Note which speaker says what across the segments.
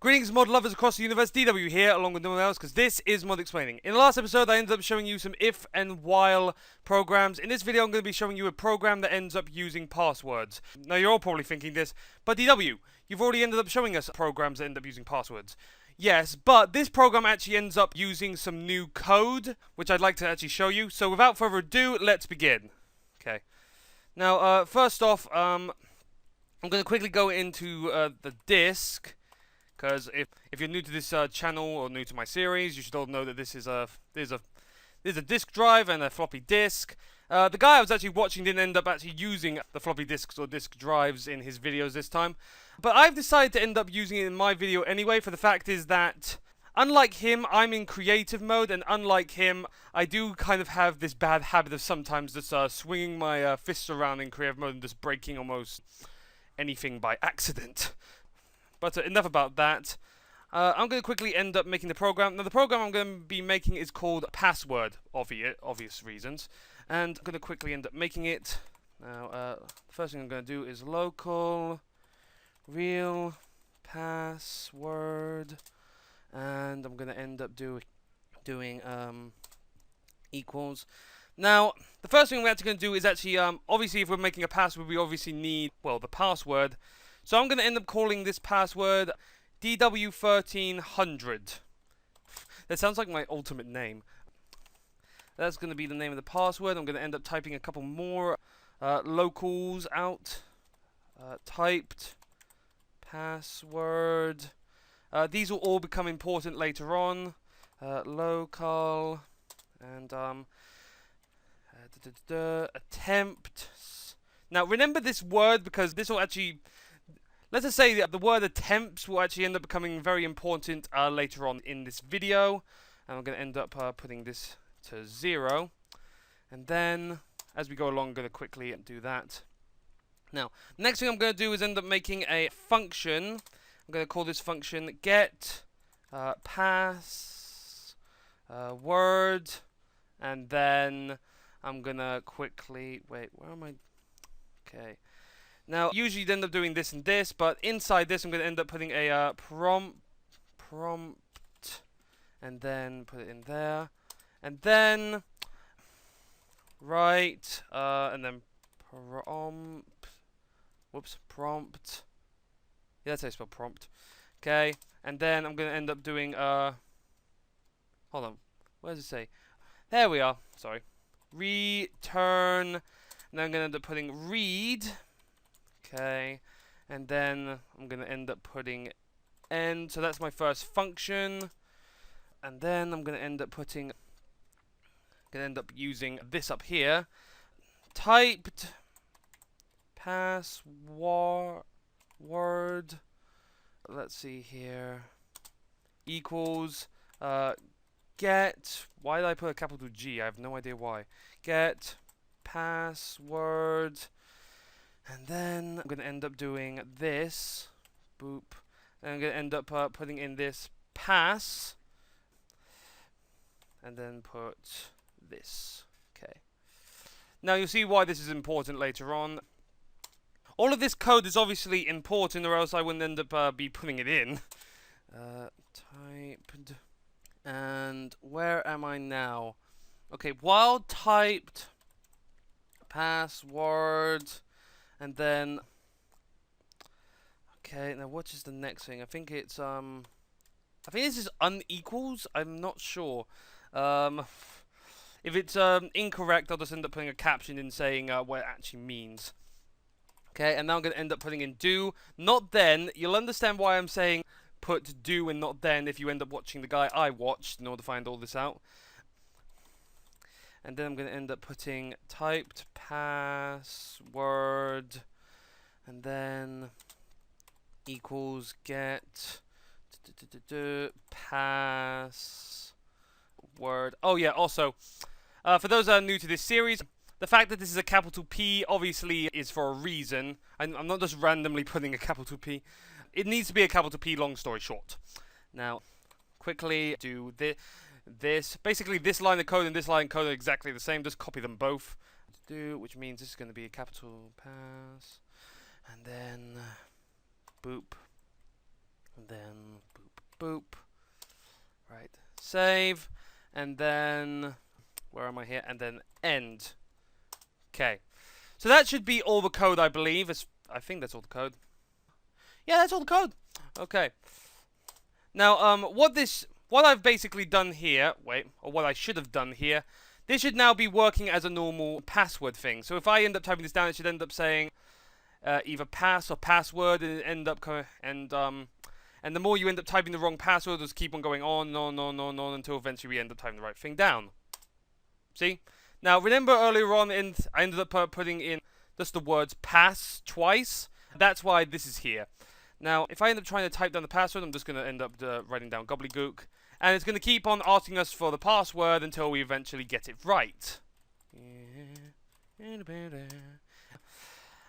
Speaker 1: Greetings mod lovers across the universe, DW here along with no one else because this is Mod Explaining. In the last episode I ended up showing you some if and while programs. In this video I'm going to be showing you a program that ends up using passwords. Now you're all probably thinking this, but DW, you've already ended up showing us programs that end up using passwords. Yes, but this program actually ends up using some new code, which I'd like to actually show you. So without further ado, let's begin. Okay. Now, first off, I'm going to quickly go into the disk. Because if you're new to this channel or new to my series, you should all know that this is there's a disk drive and a floppy disk. The guy I was actually watching didn't end up actually using the floppy disks or disk drives in his videos this time, but I've decided to end up using it in my video anyway. For the fact is that unlike him, I'm in creative mode, and unlike him, I do kind of have this bad habit of sometimes just swinging my fists around in creative mode and just breaking almost anything by accident. But enough about that. I'm going to quickly end up making the program. Now the program I'm going to be making is called Password, obvious reasons. And I'm going to quickly end up making it. Now the first thing I'm going to do is local real password. And I'm going to end up doing equals. Now, the first thing we're actually going to do is actually, obviously if we're making a password, we obviously need, well, the password. So I'm going to end up calling this password DW1300. That sounds like my ultimate name. That's going to be the name of the password. I'm going to end up typing a couple more locals out. Typed password. These will all become important later on. Local and attempt. Now remember this word because this will actually, let's just say that the word attempts will actually end up becoming very important later on in this video. And I'm going to end up putting this to 0. And then, as we go along, I'm going to quickly do that. Now, next thing I'm going to do is end up making a function. I'm going to call this function get pass word. And then I'm going to quickly, wait, where am I? Okay. Now, usually you end up doing this and this, but inside this I'm going to end up putting a prompt, and then put it in there, and then write, and then prompt. Yeah, that's how you spell prompt. Okay, and then I'm going to end up doing, hold on, where does it say? There we are, sorry. Return, and then I'm going to end up putting read. Okay, and then I'm going to end up putting end, so that's my first function, and then I'm going to end up using this up here, typed password, let's see here, equals, get, why did I put a capital G? I have no idea why, get password. And then I'm going to end up doing this, boop, and I'm going to end up putting in this pass, and then put this. Okay. Now you'll see why this is important later on. All of this code is obviously important, or else I wouldn't end up be putting it in. Typed, and where am I now? Okay, while typed password. And then, okay, now what is the next thing? I think it's, I think this is unequals. I'm not sure. If it's incorrect, I'll just end up putting a caption in saying what it actually means. Okay, and now I'm going to end up putting in do, not then. You'll understand why I'm saying put do and not then if you end up watching the guy I watched in order to find all this out. And then I'm going to end up putting typed password, and then equals get password. Oh yeah, also, for those that are new to this series, the fact that this is a capital P obviously is for a reason. I'm not just randomly putting a capital P. It needs to be a capital P, long story short. Now, quickly do this. Basically this line of code and this line of code are exactly the same, just copy them both, which means this is going to be a capital pass, and then boop, and then boop. boop. Right, save, and then, where am I here? And then end. Okay, so that should be all the code, I believe. I think that's all the code. Yeah, that's all the code. Okay. Now, what I've basically done here, or what I should have done here, this should now be working as a normal password thing. So if I end up typing this down, it should end up saying either pass or password, and and the more you end up typing the wrong password, just keep on going on until eventually we end up typing the right thing down. See? Now, remember earlier on, I ended up putting in just the words pass twice. That's why this is here. Now, if I end up trying to type down the password, I'm just going to end up writing down gobbledygook. And it's going to keep on asking us for the password until we eventually get it right.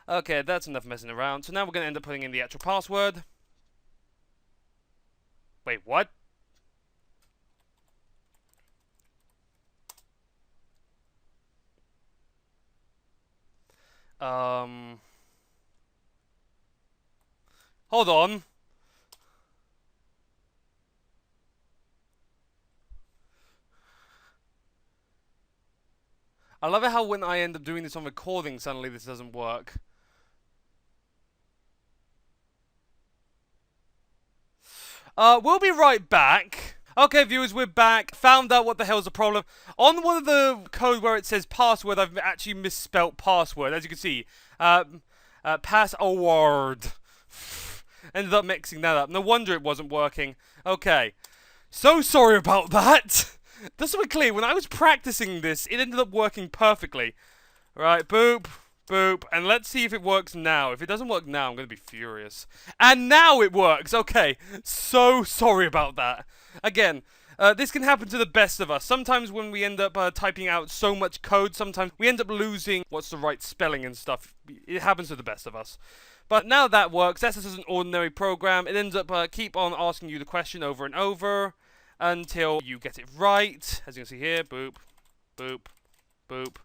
Speaker 1: Okay, that's enough messing around. So now we're going to end up putting in the actual password. Wait, what? Hold on. I love it how when I end up doing this on recording, suddenly this doesn't work. We'll be right back. Okay, viewers, we're back. Found out what the hell's the problem. On one of the code where it says password, I've actually misspelt password. As you can see, password. Ended up mixing that up. No wonder it wasn't working. Okay. So sorry about that. Just to be clear, when I was practicing this, it ended up working perfectly. Right, boop, boop, and let's see if it works now. If it doesn't work now, I'm going to be furious. And now it works. Okay, so sorry about that. Again, this can happen to the best of us. Sometimes when we end up typing out so much code, sometimes we end up losing what's the right spelling and stuff. It happens to the best of us. But now that works. That's just an ordinary program. It ends up keep on asking you the question over and over until you get it right. As you can see here, boop, boop, boop.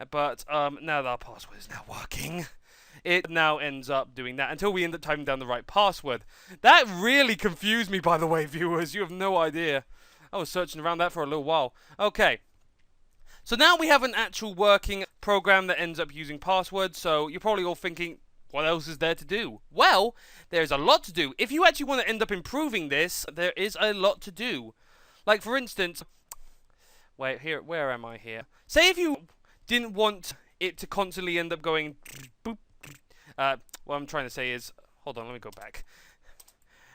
Speaker 1: But now that our password is now working, it now ends up doing that until we end up typing down the right password. That really confused me, by the way, viewers. You have no idea. I was searching around that for a little while. Okay. So now we have an actual working program that ends up using passwords. So you're probably all thinking, what else is there to do? Well, there's a lot to do. If you actually want to end up improving this, there is a lot to do. Like, for instance, wait, here, where am I here? Say if you didn't want it to constantly end up going boop. What I'm trying to say is, hold on, let me go back.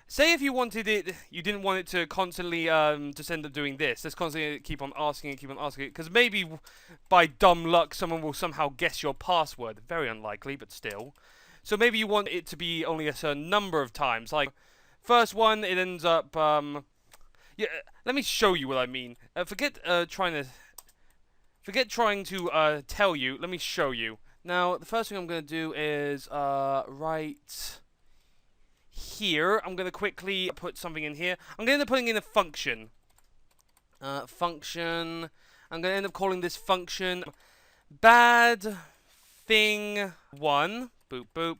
Speaker 1: Say if you wanted it, you didn't want it to constantly just end up doing this. Just constantly keep on asking it, because maybe by dumb luck someone will somehow guess your password. Very unlikely, but still. So maybe you want it to be only a certain number of times. Like, first one, it ends up, yeah, let me show you what I mean. Forget trying to tell you. Let me show you. Now, the first thing I'm going to do is, right here, I'm going to quickly put something in here. I'm going to end up putting in a function. Function. I'm going to end up calling this function bad thing 1. Boop, boop.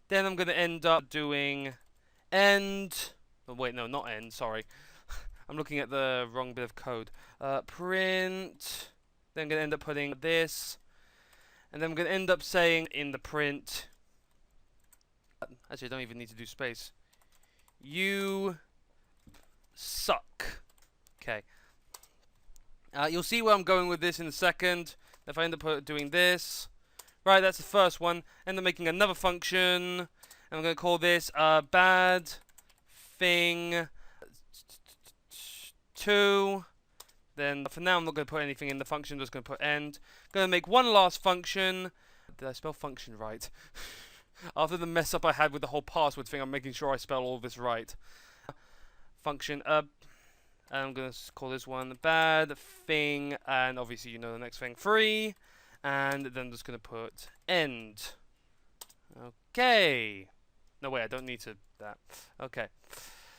Speaker 1: Then I'm going to end up doing end. Oh, wait, no, not end. Sorry. I'm looking at the wrong bit of code. Print. Then I'm going to end up putting this. And then I'm going to end up saying in the print. Actually, I don't even need to do space. You suck. Okay. You'll see where I'm going with this in a second. If I end up doing this. Right, that's the first one. End up making another function. And I'm going to call this bad thing 2. Then for now, I'm not going to put anything in the function. I'm just going to put end. Going to make one last function. Did I spell function right? After the mess up I had with the whole password thing, I'm making sure I spell all of this right. Function and I'm going to call this one bad thing, and obviously you know the next thing 3, and then I'm just going to put end. Okay. No, wait, I don't need to that. Okay.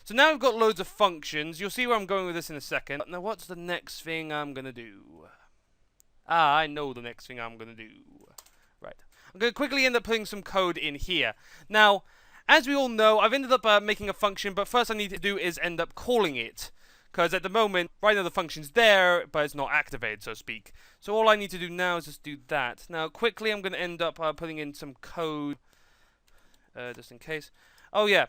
Speaker 1: So now we've got loads of functions. You'll see where I'm going with this in a second. Now, what's the next thing I'm going to do? Ah, I know the next thing I'm going to do. Right. I'm going to quickly end up putting some code in here. Now, as we all know, I've ended up making a function, but first I need to do is end up calling it. Because at the moment, right now the function's there, but it's not activated, so to speak. So all I need to do now is just do that. Now, quickly, I'm going to end up putting in some code, just in case. Oh, yeah.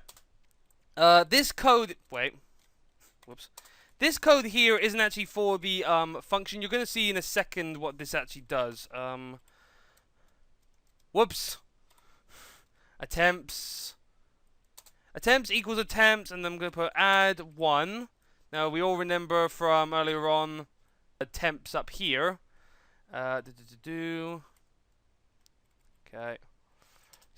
Speaker 1: This code... Wait. Whoops. This code here isn't actually for the function. You're going to see in a second what this actually does. Whoops. Attempts. Attempts equals attempts, and then I'm going to put add 1. Now, we all remember from earlier on attempts up here. Okay.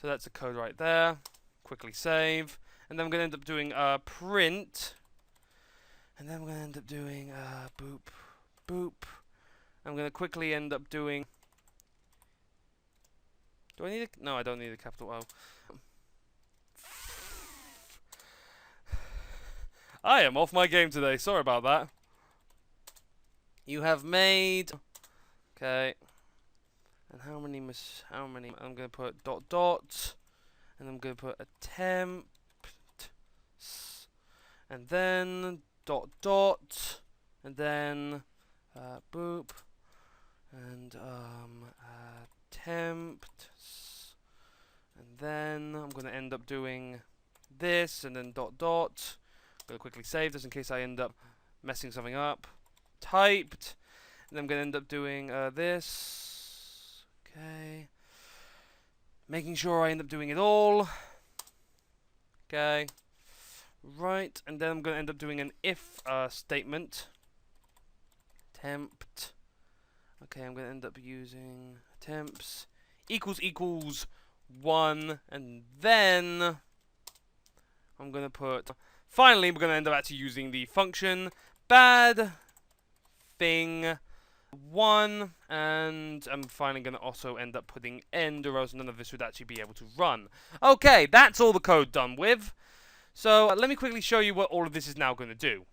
Speaker 1: So that's the code right there. Quickly save. And then I'm going to end up doing print. And then I'm going to end up doing boop, boop. I'm going to quickly end up doing... Do I need a... No, I don't need a capital O. I am off my game today. Sorry about that. You have made... Okay. And how many... I'm going to put dot dot. And I'm going to put attempt. And then dot dot. And then boop. And attempt. And then I'm going to end up doing this. And then dot dot. I'm going to quickly save this in case I end up messing something up. Typed. And then I'm going to end up doing this. Okay. Making sure I end up doing it all. Okay. Right. And then I'm going to end up doing an if statement. Tempt. Okay, I'm going to end up using attempts equals 1. And then I'm going to put... Finally, we're going to end up actually using the function bad thing 1, and I'm finally going to also end up putting end, or else none of this would actually be able to run. Okay, that's all the code done with. So let me quickly show you what all of this is now going to do.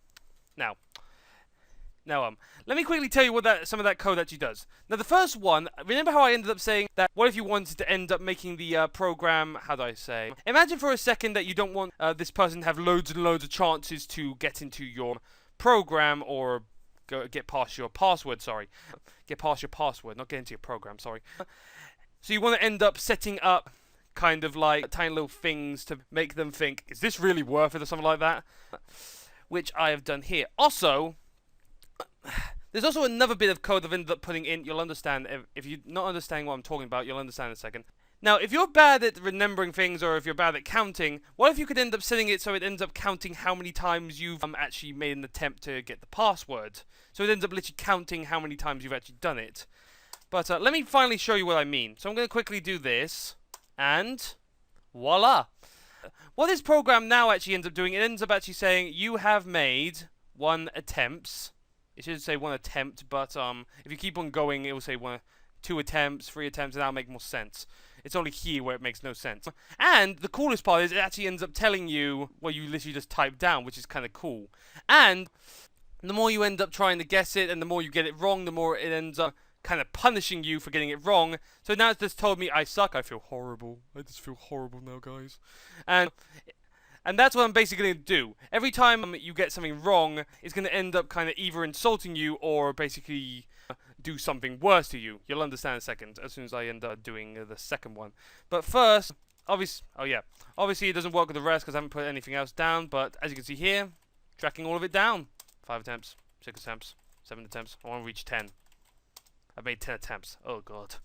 Speaker 1: Now, let me quickly tell you what some of that code actually does. Now, the first one, remember how I ended up saying that what if you wanted to end up making the program, how do I say? Imagine for a second that you don't want this person to have loads and loads of chances to get into your program or get past your password, sorry. Get past your password, not get into your program, sorry. So you want to end up setting up kind of like tiny little things to make them think, is this really worth it or something like that? Which I have done here. Also... There's also another bit of code I've ended up putting in. You'll understand. If you're not understanding what I'm talking about, you'll understand in a second. Now, if you're bad at remembering things, or if you're bad at counting, what if you could end up setting it so it ends up counting how many times you've actually made an attempt to get the password? So it ends up literally counting how many times you've actually done it. But let me finally show you what I mean. So I'm going to quickly do this, and voila. What this program now actually ends up doing, it ends up actually saying you have made 1 attempts. It should say 1 attempt, but if you keep on going, it will say 2 attempts, 3 attempts, and that'll make more sense. It's only here where it makes no sense. And the coolest part is it actually ends up telling you what you literally just typed down, which is kind of cool. And the more you end up trying to guess it, and the more you get it wrong, the more it ends up kind of punishing you for getting it wrong. So now it's just told me I suck. I feel horrible. I just feel horrible now, guys. And that's what I'm basically going to do. Every time you get something wrong, it's going to end up kind of either insulting you or basically do something worse to you. You'll understand in a second, as soon as I end up doing the second one. But first, obviously it doesn't work with the rest because I haven't put anything else down. But as you can see here, tracking all of it down. 5 attempts, 6 attempts, 7 attempts. I want to reach 10. I've made 10 attempts. Oh, God.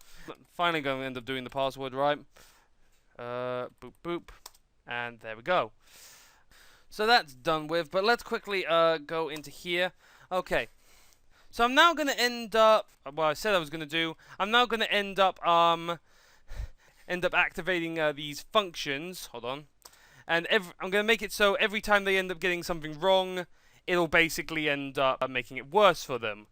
Speaker 1: Finally going to end up doing the password right. Boop, boop. And there we go. So that's done with, but let's quickly go into here. Okay. So I'm now going to end up, well, I said I was going to do, I'm now going to end up activating these functions. Hold on. And I'm going to make it so every time they end up getting something wrong, it'll basically end up making it worse for them.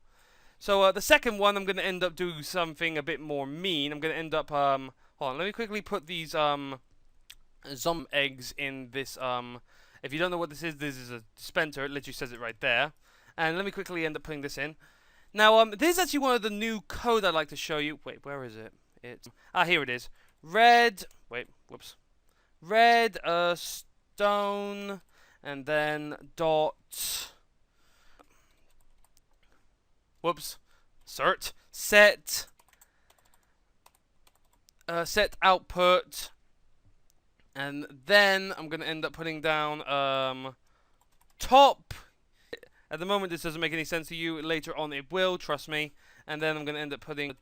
Speaker 1: So the second one, I'm going to end up doing something a bit more mean. I'm going to end up, hold on, let me quickly put these, zombie eggs in this, if you don't know what this is a dispenser. It literally says it right there. And let me quickly end up putting this in. Now, this is actually one of the new code I'd like to show you. Wait, where is it? Here it is. Red, wait, whoops. red stone, and then dot. Whoops. Set output, and then I'm gonna end up putting down top. At the moment, this doesn't make any sense to you. Later on, it will. Trust me. And then I'm gonna end up putting,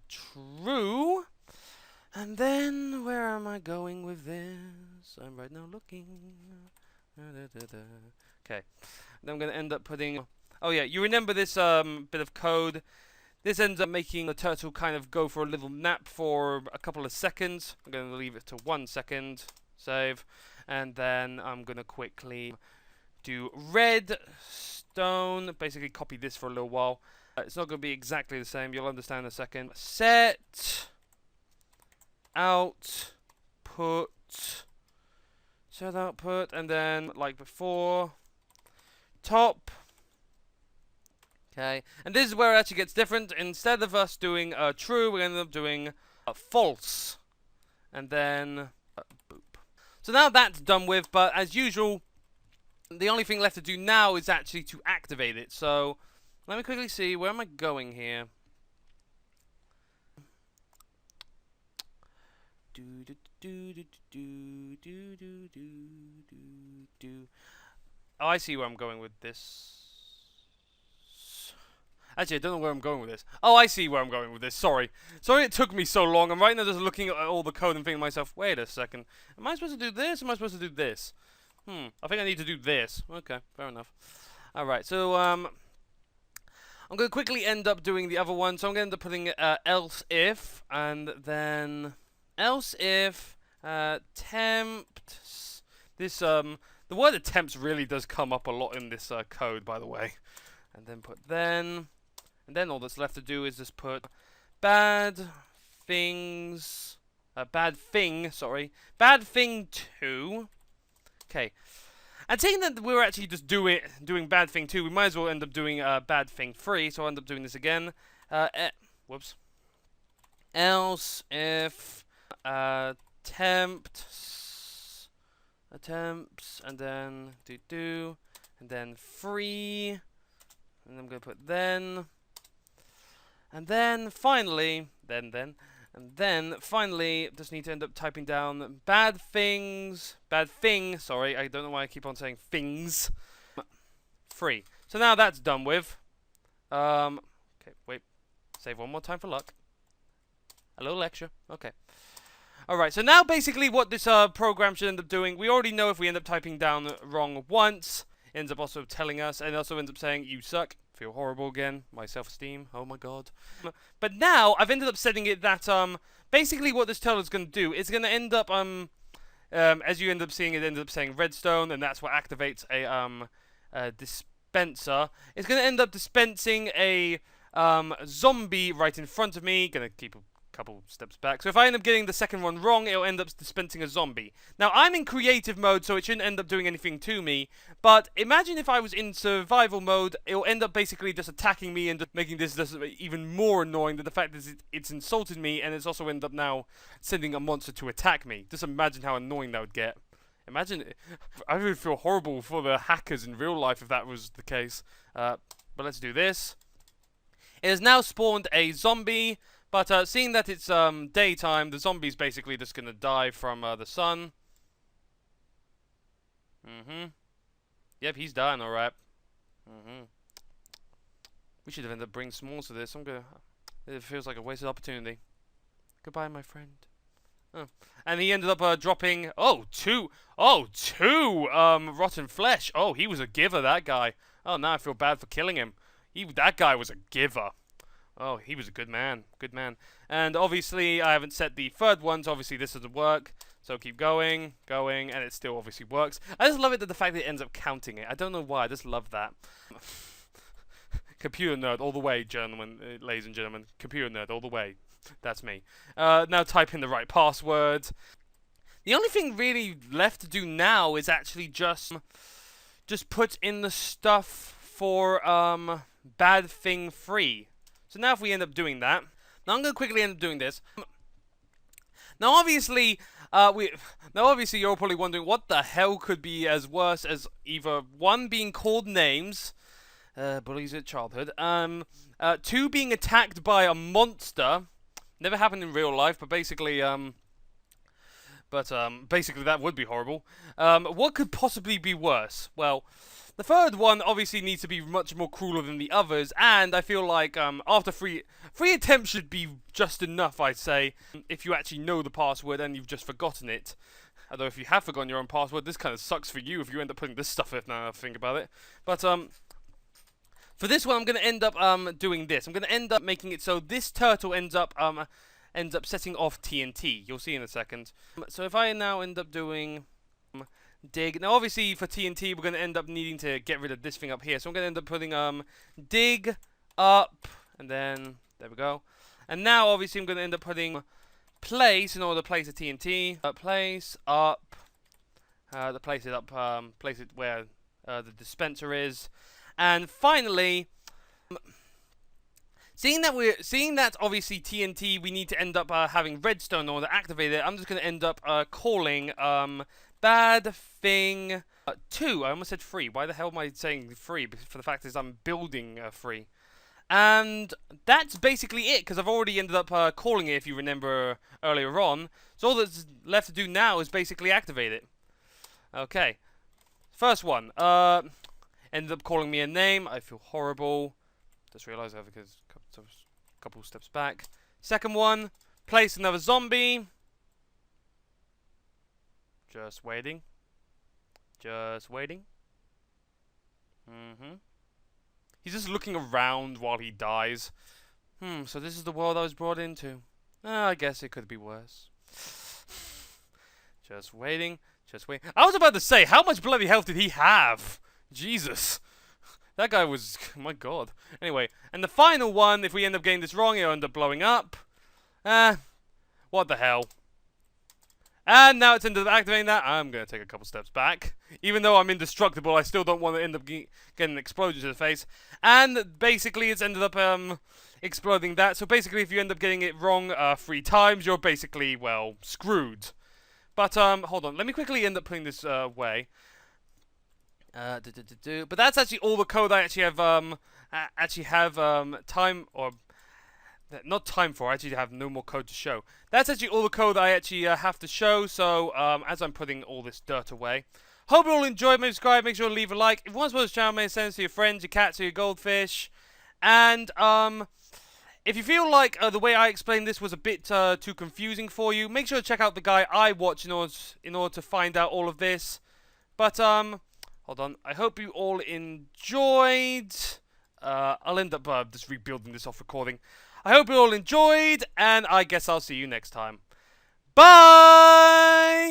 Speaker 1: true. And then where am I going with this? I'm right now looking. Okay. Then I'm gonna end up putting. Oh yeah, you remember this bit of code? This ends up making the turtle kind of go for a little nap for a couple of seconds. I'm going to leave it to 1 second. Save. And then I'm going to quickly do redstone. Basically copy this for a little while. It's not going to be exactly the same. You'll understand in a second. Set output. Set output. And then, like before, top. Okay, and this is where it actually gets different. Instead of us doing true, we end up doing false. And then boop. So now that's done with, but as usual, the only thing left to do now is actually to activate it. So let me quickly see, where am I going here? Oh, I see where I'm going with this. Actually, I don't know where I'm going with this. Oh, I see where I'm going with this. Sorry it took me so long. I'm right now just looking at all the code and thinking to myself, wait a second. Am I supposed to do this? Am I supposed to do this? I think I need to do this. Okay, fair enough. Alright, so, I'm going to quickly end up doing the other one. So I'm going to end up putting else if, and then else if, tempt. This, the word attempts really does come up a lot in this code, by the way. And then put then. And then all that's left to do is just put bad thing 2. Okay. And taking that we're actually just doing bad thing 2, we might as well end up doing bad thing 3. So I'll end up doing this again. Whoops. Else if attempts, and then and then free, and I'm going to put then. And then finally, finally, just need to end up typing down bad thing, sorry, I don't know why I keep on saying things, free. So now that's done with. Okay, wait, save one more time for luck. A little extra, okay. Alright, so now basically what this program should end up doing, we already know if we end up typing down wrong once, it ends up also telling us, and it also ends up saying, you suck. Feel horrible again. My self-esteem. Oh my god. But now I've ended up setting it that basically what this turtle is going to do is going to end up as you end up seeing, it ends up saying redstone, and that's what activates a dispenser. It's going to end up dispensing a zombie right in front of me. Going to keep a couple steps back. So if I end up getting the second one wrong, it'll end up dispensing a zombie. Now, I'm in creative mode, so it shouldn't end up doing anything to me. But imagine if I was in survival mode, it'll end up basically just attacking me and just making this just even more annoying than the fact that it's insulted me, and it's also ended up now sending a monster to attack me. Just imagine how annoying that would get. Imagine, I would feel horrible for the hackers in real life if that was the case. But let's do this. It has now spawned a zombie. But seeing that it's daytime, the zombie's basically just gonna die from the sun. Yep, he's dying, alright. We should have ended up bringing s'mores to this. It feels like a wasted opportunity. Goodbye, my friend. Oh. And he ended up dropping. Two rotten flesh. Oh, he was a giver, that guy. Oh, now I feel bad for killing him. That guy was a giver. Oh, he was a good man. Good man. And obviously, I haven't set the third one, so obviously this doesn't work. So keep going, and it still obviously works. I just love it that the fact that it ends up counting it. I don't know why, I just love that. Computer nerd all the way, gentlemen, ladies and gentlemen. Computer nerd all the way. That's me. Now type in the right password. The only thing really left to do now is actually just put in the stuff for bad thing 3. So now if we end up doing that, now I'm going to quickly end up doing this. Now, obviously, uh, we now obviously you're probably wondering what the hell could be as worse as either one being called names, bullies at childhood, two being attacked by a monster. Never happened in real life, but basically, basically that would be horrible. What could possibly be worse? Well, the third one obviously needs to be much more crueler than the others, and I feel like after three attempts should be just enough, I'd say, if you actually know the password and you've just forgotten it. Although if you have forgotten your own password, this kind of sucks for you if you end up putting this stuff in now I think about it. But for this one, I'm going to end up doing this. I'm going to end up making it so this turtle ends up setting off TNT. You'll see in a second. So if I now end up doing dig. Now, obviously, for TNT, we're going to end up needing to get rid of this thing up here. So I'm going to end up putting dig up, and then there we go. And now, obviously, I'm going to end up putting place in order to place a TNT. Place up. Place it up. Place it where the dispenser is. And finally, seeing that obviously TNT, we need to end up having redstone in order to activate it. I'm just going to end up calling bad thing 2. I almost said 3. Why the hell am I saying 3? For the fact is I'm building 3. And that's basically it, because I've already ended up calling it, if you remember earlier on. So all that's left to do now is basically activate it. Okay. First one. Ended up calling me a name. I feel horrible. Just realised I have a couple steps back. Second one. Place another zombie. Just waiting. Just waiting. He's just looking around while he dies. So this is the world I was brought into. I guess it could be worse. Just waiting. Just wait. I was about to say, how much bloody health did he have? Jesus. That guy was... my god. Anyway, and the final one, if we end up getting this wrong, it'll end up blowing up. What the hell? And now it's ended up activating that. I'm going to take a couple steps back. Even though I'm indestructible, I still don't want to end up getting an explosion to the face. And basically, it's ended up exploding that. So basically, if you end up getting it wrong 3 times, you're basically, well, screwed. But, hold on. Let me quickly end up putting this away. But that's actually all the code I actually have, time, or... not time for, I actually have no more code to show. That's actually all the code I actually have to show, so as I'm putting all this dirt away. Hope you all enjoyed, maybe subscribe, make sure to leave a like. If you want to support this channel, make sense to your friends, your cats, or your goldfish. And if you feel like the way I explained this was a bit too confusing for you, make sure to check out the guy I watch in order to find out all of this. But, hold on, I hope you all enjoyed. I'll end up just rebuilding this off recording. I hope you all enjoyed, and I guess I'll see you next time. Bye!